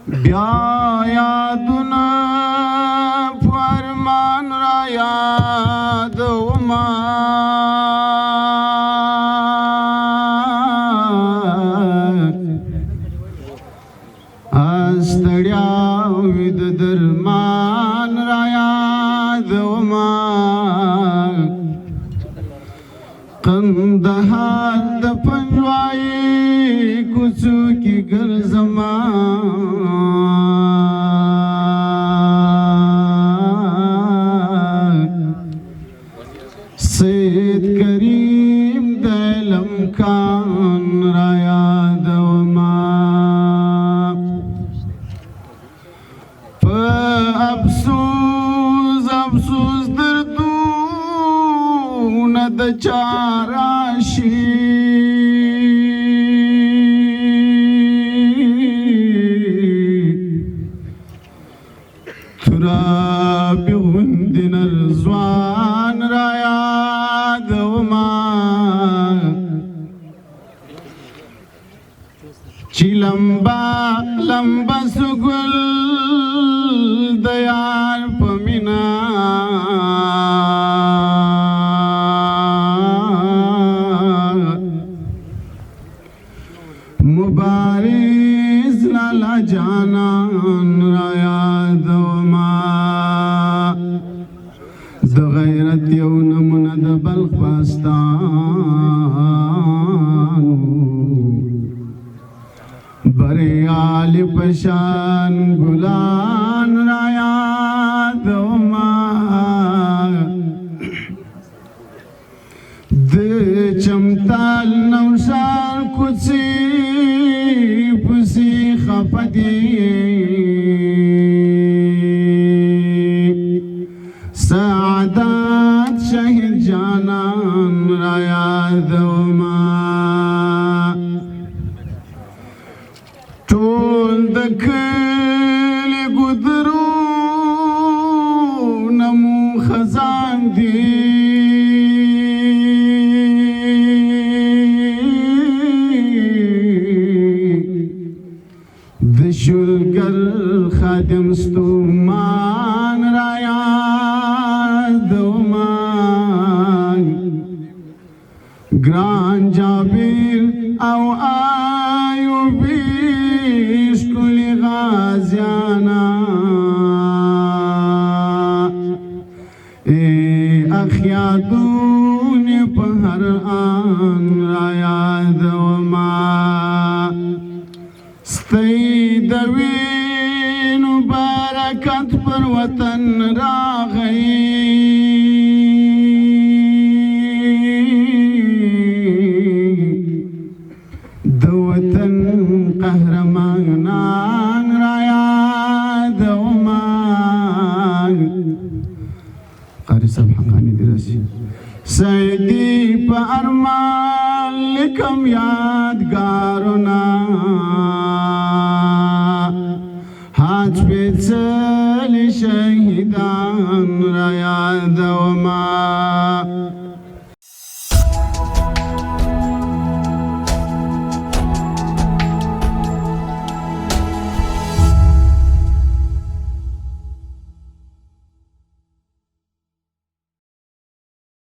بیا یادونه فرمان را یادوما استړیا وي د درمان را یادوما قندهار د پنجوایي کوڅو کې ګرځما سید کریم د لمکان را یادوما په افسوس افسوس دردونه د چا راشي ترابي غوندې نرځوان را یادوما چې لمبا لمبا سو ګل د یار په مینا مبارز لالا جانان را یادوما د غیرت یو نمونه د بلخ باستانو بریال پشان ګلان را یادوما د چمتال نوشار کوڅې پسې خفه دي سعادت شهید جانان را یادوما ټول د کلي ګودرونه مو خزان دي د شولګر خادم ستومان را یادوما ګران جابر او ایوبی ښکلي غازیانا اخیادونې په هر آن را یادوما ستی د وینو برکت پر وطن راغی د وطن قهرمانان را یادوما قاری صاحب حقانی دی رسی سیدی په ارمان لیکم یادګارونه حج پیڅلی شهید